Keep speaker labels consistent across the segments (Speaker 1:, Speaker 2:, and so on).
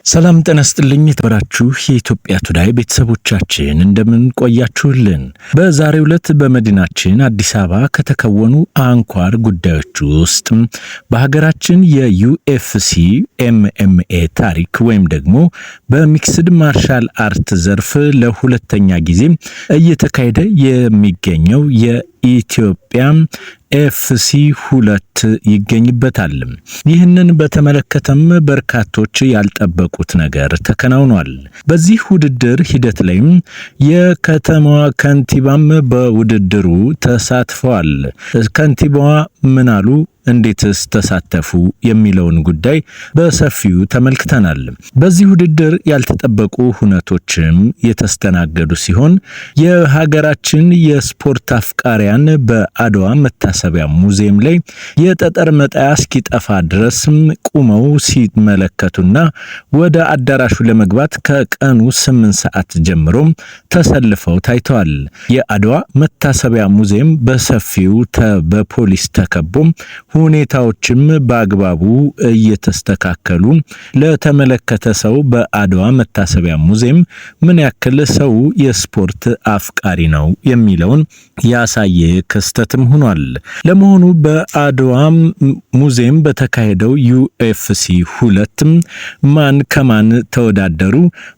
Speaker 1: ሰላም ጤና ይስጥልኝ የተባላችሁ የኢትዮጵያ ቱዳይ ቤተሰቦቻችን እንደምን ቆያችሁልን? በዛሬው ዕለት በመዲናችን አዲስ አበባ ከተከወኑ አንኳር ጉዳዮች ውስጥ በሀገራችን የዩኤፍሲ ኤምኤምኤ ታሪክ ወይም ደግሞ በሚክስድ ማርሻል አርት ዘርፍ ለሁለተኛ ጊዜ እየተካሄደ የሚገኘው የኢትዮጵያ ኤፍሲ 2 ይገኝበታል። ይህንን በተመለከተም በርካቶች ያልጠበቁት ነገር ተከናውኗል። በዚህ ውድድር ሂደት ላይም የከተማዋ ከንቲባም በውድድሩ ተሳትፈዋል። ከንቲባዋ ምን አሉ? እንዴትስ ተሳተፉ? የሚለውን ጉዳይ በሰፊው ተመልክተናል። በዚህ ውድድር ያልተጠበቁ ሁነቶችም የተስተናገዱ ሲሆን የሀገራችን የስፖርት አፍቃሪያን በአድዋ መታሰቢያ ሙዚየም ላይ የጠጠር መጣያ እስኪጠፋ ድረስ ቁመው ሲመለከቱና ወደ አዳራሹ ለመግባት ከቀኑ 8 ሰዓት ጀምሮ ተሰልፈው ታይተዋል። የአድዋ መታሰቢያ ሙዚየም በሰፊው በፖሊስ ተከቦ ሁኔታዎችም በአግባቡ እየተስተካከሉ ለተመለከተ ሰው በአድዋ መታሰቢያ ሙዚየም ምን ያክል ሰው የስፖርት አፍቃሪ ነው የሚለውን ያሳየ ክስተትም ሆኗል። ለመሆኑ በአድዋ ሙዚየም በተካሄደው ዩኤፍሲ 2 ማን ከማን ተወዳደሩ?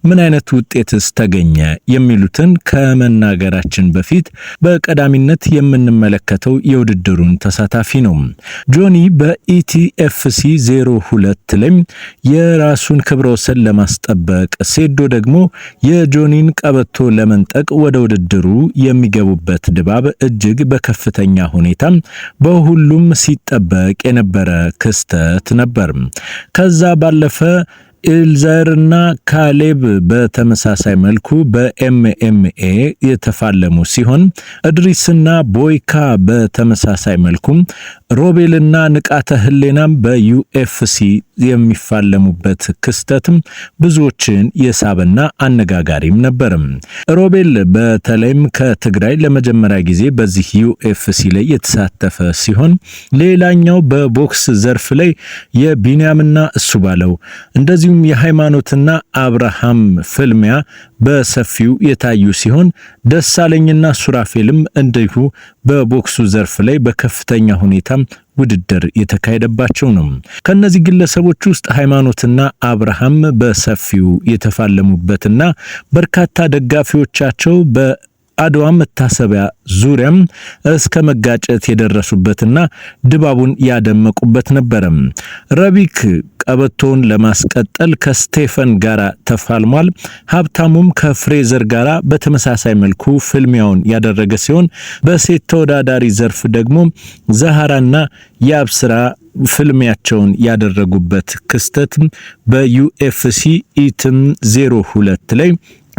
Speaker 1: ምን አይነት ውጤትስ ተገኘ? የሚሉትን ከመናገራችን በፊት በቀዳሚነት የምንመለከተው የውድድሩን ተሳታፊ ነው። ጆኒ በኢቲኤፍሲ 02 ላይ የራሱን ክብረ ወሰን ለማስጠበቅ፣ ሴዶ ደግሞ የጆኒን ቀበቶ ለመንጠቅ ወደ ውድድሩ የሚገቡበት ድባብ እጅግ በከፍተኛ ሁኔታ በሁሉም ሲጠበቅ የነበረ ክስተት ነበር። ከዛ ባለፈ ኢልዛርና ካሌብ በተመሳሳይ መልኩ በኤምኤምኤ የተፋለሙ ሲሆን እድሪስና ቦይካ በተመሳሳይ መልኩ ሮቤልና ንቃተ ህሌናም በዩኤፍሲ የሚፋለሙበት ክስተትም ብዙዎችን የሳበና አነጋጋሪም ነበር። ሮቤል በተለይም ከትግራይ ለመጀመሪያ ጊዜ በዚህ ዩኤፍሲ ላይ የተሳተፈ ሲሆን ሌላኛው በቦክስ ዘርፍ ላይ የቢንያምና እሱ ባለው እንደዚሁም የሃይማኖትና አብርሃም ፍልሚያ በሰፊው የታዩ ሲሆን ደሳለኝና ሱራፌልም እንዲሁ በቦክሱ ዘርፍ ላይ በከፍተኛ ሁኔታ ውድድር የተካሄደባቸው ነው። ከነዚህ ግለሰቦች ውስጥ ሃይማኖትና አብርሃም በሰፊው የተፋለሙበትና በርካታ ደጋፊዎቻቸው በአድዋ መታሰቢያ ዙሪያም እስከ መጋጨት የደረሱበትና ድባቡን ያደመቁበት ነበር። ረቢክ ቀበቶውን ለማስቀጠል ከስቴፈን ጋራ ተፋልሟል። ሀብታሙም ከፍሬዘር ጋራ በተመሳሳይ መልኩ ፍልሚያውን ያደረገ ሲሆን በሴት ተወዳዳሪ ዘርፍ ደግሞ ዛሃራና ያብስራ ፍልሚያቸውን ያደረጉበት ክስተት በዩኤፍሲ ኢትም 02 ላይ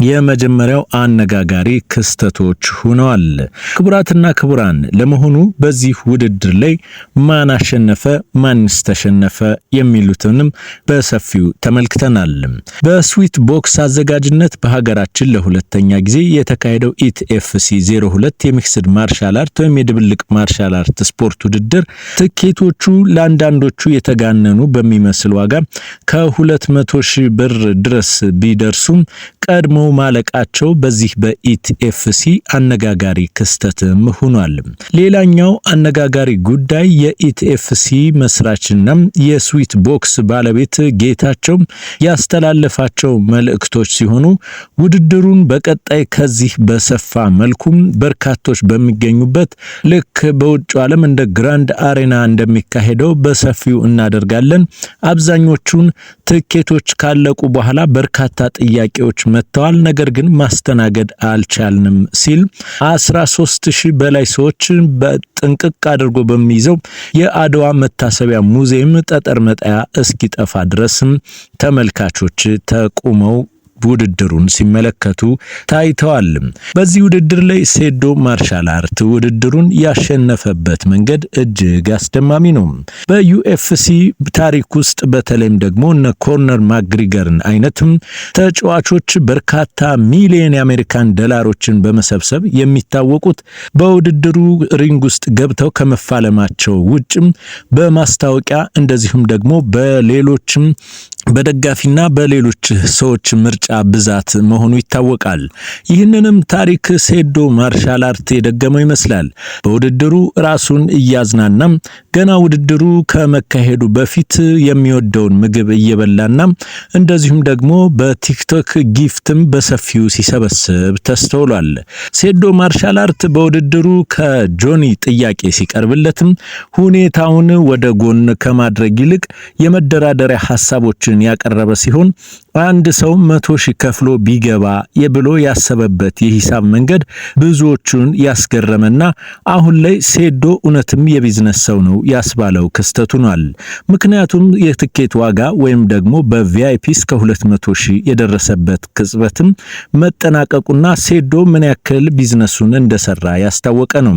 Speaker 1: የመጀመሪያው አነጋጋሪ ክስተቶች ሆነዋል። ክቡራትና ክቡራን፣ ለመሆኑ በዚህ ውድድር ላይ ማን አሸነፈ፣ ማንስ ተሸነፈ የሚሉትንም በሰፊው ተመልክተናል። በስዊት ቦክስ አዘጋጅነት በሀገራችን ለሁለተኛ ጊዜ የተካሄደው ኢቲኤፍሲ 02 የሚክስድ ማርሻል አርት ወይም የድብልቅ ማርሻል አርት ስፖርት ውድድር ትኬቶቹ ለአንዳንዶቹ የተጋነኑ በሚመስል ዋጋ ከ200,000 ብር ድረስ ቢደርሱም ቀድሞ ማለቃቸው በዚህ በኢቲኤፍሲ አነጋጋሪ ክስተትም ሆኗል። ሌላኛው አነጋጋሪ ጉዳይ የኢቲኤፍሲ መስራችና የስዊት ቦክስ ባለቤት ጌታቸው ያስተላለፋቸው መልእክቶች ሲሆኑ ውድድሩን በቀጣይ ከዚህ በሰፋ መልኩም በርካቶች በሚገኙበት ልክ በውጭ ዓለም እንደ ግራንድ አሬና እንደሚካሄደው በሰፊው እናደርጋለን። አብዛኞቹን ትኬቶች ካለቁ በኋላ በርካታ ጥያቄዎች መጥተዋል፣ ነገር ግን ማስተናገድ አልቻልንም ሲል 13,000 በላይ ሰዎች በጥንቅቅ አድርጎ በሚይዘው የአድዋ መታሰቢያ ሙዚየም ጠጠር መጣያ እስኪጠፋ ድረስም ተመልካቾች ተቆመው ውድድሩን ሲመለከቱ ታይተዋል። በዚህ ውድድር ላይ ሴዶ ማርሻል አርት ውድድሩን ያሸነፈበት መንገድ እጅግ አስደማሚ ነው። በዩኤፍሲ ታሪክ ውስጥ በተለይም ደግሞ እነ ኮርነር ማግሪገርን አይነትም ተጫዋቾች በርካታ ሚሊዮን የአሜሪካን ዶላሮችን በመሰብሰብ የሚታወቁት በውድድሩ ሪንግ ውስጥ ገብተው ከመፋለማቸው ውጭም በማስታወቂያ እንደዚሁም ደግሞ በሌሎችም በደጋፊና በሌሎች ሰዎች ምርጫ ብዛት መሆኑ ይታወቃል። ይህንንም ታሪክ ሴዶ ማርሻል አርት የደገመው ይመስላል። በውድድሩ ራሱን እያዝናናም ገና ውድድሩ ከመካሄዱ በፊት የሚወደውን ምግብ እየበላና እንደዚሁም ደግሞ በቲክቶክ ጊፍትም በሰፊው ሲሰበስብ ተስተውሏል። ሴዶ ማርሻል አርት በውድድሩ ከጆኒ ጥያቄ ሲቀርብለትም ሁኔታውን ወደ ጎን ከማድረግ ይልቅ የመደራደሪያ ሐሳቦችን ያቀረበ ሲሆን አንድ ሰው 100,000 ከፍሎ ቢገባ ብሎ ያሰበበት የሂሳብ መንገድ ብዙዎቹን ያስገረመና አሁን ላይ ሴዶ እውነትም የቢዝነስ ሰው ነው ያስባለው ክስተት ሆኗል። ምክንያቱም የትኬት ዋጋ ወይም ደግሞ በቪአይፒ እስከ 200,000 የደረሰበት ቅጽበትም መጠናቀቁና ሴዶ ምን ያክል ቢዝነሱን እንደሰራ ያስታወቀ ነው።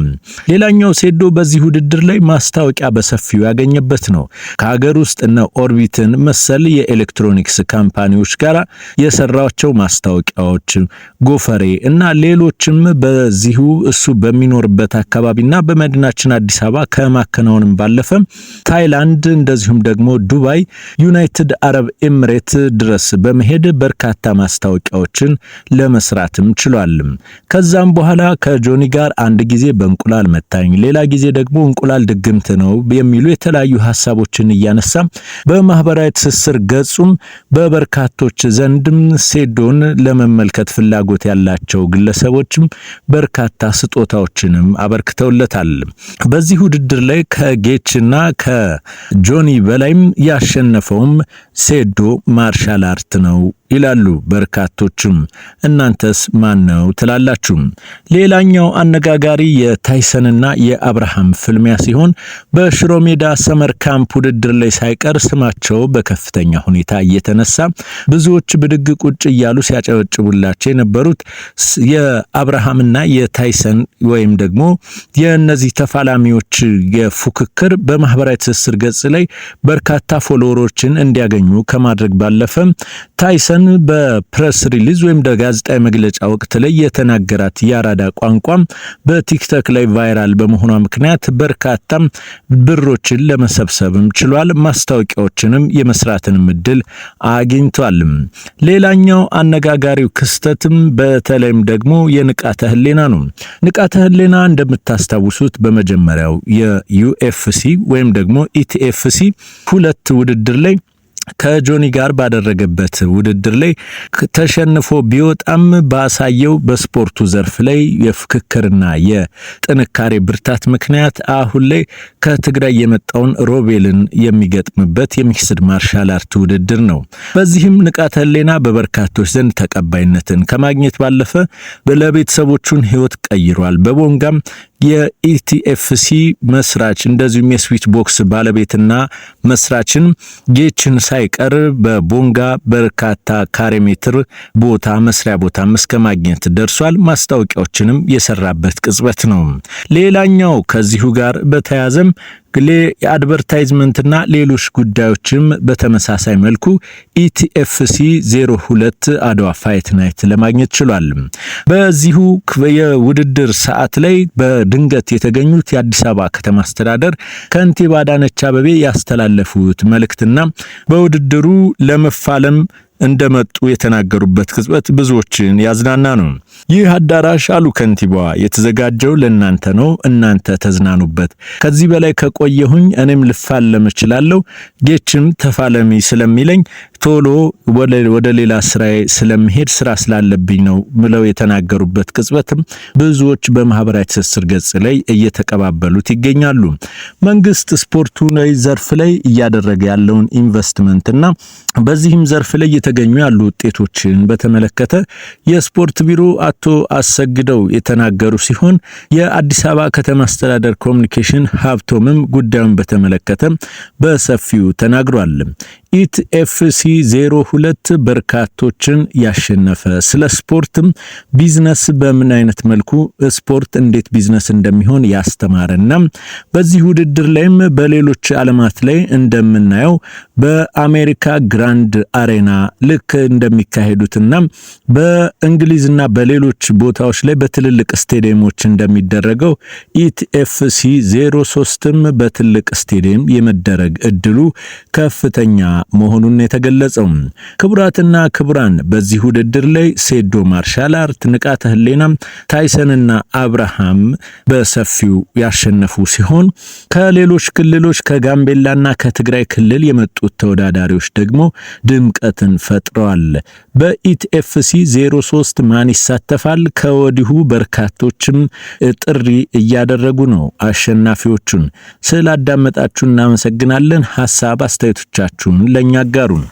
Speaker 1: ሌላኛው ሴዶ በዚህ ውድድር ላይ ማስታወቂያ በሰፊው ያገኘበት ነው። ከሀገር ውስጥ እነ ኦርቢትን መሰል የኤሌክትሮኒክስ ካምፓኒዎች ጋር የሰራቸው ማስታወቂያዎች ጎፈሬ እና ሌሎችም በዚሁ እሱ በሚኖርበት አካባቢና በመዲናችን አዲስ አበባ ከማከናወንም ባለፈ ታይላንድ እንደዚሁም ደግሞ ዱባይ፣ ዩናይትድ አረብ ኤምሬት ድረስ በመሄድ በርካታ ማስታወቂያዎችን ለመስራትም ችሏል። ከዛም በኋላ ከጆኒ ጋር አንድ ጊዜ በእንቁላል መታኝ፣ ሌላ ጊዜ ደግሞ እንቁላል ድግምት ነው የሚሉ የተለያዩ ሐሳቦችን እያነሳ በማህበራዊ ትስስር ገጹም በበርካቶች ዘንድም ሴዶን ለመመልከት ፍላጎት ያላቸው ግለሰቦችም በርካታ ስጦታዎችንም አበርክተውለታል። በዚህ ውድድር ላይ ከጌችና ከጆኒ በላይም ያሸነፈውም ሴዶ ማርሻል አርት ነው ይላሉ በርካቶችም። እናንተስ ማን ነው ትላላችሁ? ሌላኛው አነጋጋሪ የታይሰንና የአብርሃም ፍልሚያ ሲሆን በሽሮ ሜዳ ሰመር ካምፕ ውድድር ላይ ሳይቀር ስማቸው በከፍተኛ ሁኔታ እየተነሳ ብዙዎች ብድግ ቁጭ እያሉ ሲያጨበጭቡላቸው የነበሩት የአብርሃምና የታይሰን ወይም ደግሞ የእነዚህ ተፋላሚዎች የፉክክር በማህበራዊ ትስስር ገጽ ላይ በርካታ ፎሎወሮችን እንዲያገኙ ከማድረግ ባለፈ ታይሰን በፕሬስ ሪሊዝ ወይም ጋዜጣዊ መግለጫ ወቅት ላይ የተናገራት የአራዳ ቋንቋም በቲክቶክ ላይ ቫይራል በመሆኗ ምክንያት በርካታ ብሮችን ለመሰብሰብም ችሏል። ማስታወቂያዎችንም የመስራትንም እድል አግኝቷል። ሌላኛው አነጋጋሪው ክስተትም በተለይም ደግሞ የንቃተ ህሊና ነው። ንቃተ ህሊና እንደምታስታውሱት በመጀመሪያው የዩኤፍሲ ወይም ደግሞ ኢቲኤፍሲ 2 ውድድር ላይ ከጆኒ ጋር ባደረገበት ውድድር ላይ ተሸንፎ ቢወጣም ባሳየው በስፖርቱ ዘርፍ ላይ የፍክክርና የጥንካሬ ብርታት ምክንያት አሁን ላይ ከትግራይ የመጣውን ሮቤልን የሚገጥምበት የሚክስድ ማርሻል አርት ውድድር ነው። በዚህም ንቃተ ህሊና በበርካቶች ዘንድ ተቀባይነትን ከማግኘት ባለፈ ለቤተሰቦቹን ህይወት ቀይሯል። በቦንጋም የኢቲኤፍሲ መስራች እንደዚሁም የስዊት ቦክስ ባለቤትና መስራችን ጌችን ሳይቀር በቦንጋ በርካታ ካሬ ሜትር ቦታ መስሪያ ቦታ እስከ ማግኘት ደርሷል። ማስታወቂያዎችንም የሰራበት ቅጽበት ነው። ሌላኛው ከዚሁ ጋር በተያያዘም የአድቨርታይዝመንትና ሌሎች ጉዳዮችም በተመሳሳይ መልኩ ኢቲኤፍሲ 02 አድዋ ፋይት ናይት ለማግኘት ችሏል። በዚሁ የውድድር ሰዓት ላይ በድንገት የተገኙት የአዲስ አበባ ከተማ አስተዳደር ከንቲባ አዳነች አቤቤ ያስተላለፉት መልእክትና በውድድሩ ለመፋለም እንደመጡ የተናገሩበት ቅጽበት ብዙዎችን ያዝናና ነው። ይህ አዳራሽ አሉ ከንቲባዋ የተዘጋጀው ለእናንተ ነው፣ እናንተ ተዝናኑበት። ከዚህ በላይ ከቆየሁኝ እኔም ልፋለም እችላለሁ፣ ጌችም ተፋለሚ ስለሚለኝ ቶሎ ወደ ሌላ ስራዬ ስለምሄድ ስራ ስላለብኝ ነው ብለው የተናገሩበት ቅጽበትም ብዙዎች በማህበራዊ ትስስር ገጽ ላይ እየተቀባበሉት ይገኛሉ። መንግስት ስፖርቱ ላይ ዘርፍ ላይ እያደረገ ያለውን ኢንቨስትመንትና በዚህም ዘርፍ ላይ የተገኙ ያሉ ውጤቶችን በተመለከተ የስፖርት ቢሮ አቶ አሰግደው የተናገሩ ሲሆን የአዲስ አበባ ከተማ አስተዳደር ኮሙኒኬሽን ሀብቶምም ጉዳዩን በተመለከተ በሰፊው ተናግሯል። ኢቲኤፍሲ 02 በርካቶችን ያሸነፈ ስለ ስፖርትም ቢዝነስ በምን አይነት መልኩ ስፖርት እንዴት ቢዝነስ እንደሚሆን ያስተማረና በዚህ ውድድር ላይም በሌሎች ዓለማት ላይ እንደምናየው በአሜሪካ ግራንድ አሬና ልክ እንደሚካሄዱትና በእንግሊዝና በሌሎች ቦታዎች ላይ በትልልቅ ስቴዲየሞች እንደሚደረገው ኢቲኤፍሲ 03ም በትልቅ ስቴዲየም የመደረግ እድሉ ከፍተኛ መሆኑን የተገለጸው። ክቡራትና ክቡራን በዚህ ውድድር ላይ ሴዶ ማርሻል አርት፣ ንቃተ ህሊና፣ ታይሰንና አብርሃም በሰፊው ያሸነፉ ሲሆን ከሌሎች ክልሎች ከጋምቤላና ከትግራይ ክልል የመጡት ተወዳዳሪዎች ደግሞ ድምቀትን ፈጥረዋል። በኢቲኤፍሲ 03 ማን ይሳተፋል? ከወዲሁ በርካቶችም ጥሪ እያደረጉ ነው አሸናፊዎቹን። ስላዳመጣችሁ እናመሰግናለን። ሐሳብ አስተያየቶቻችሁን ለኛ አጋሩን።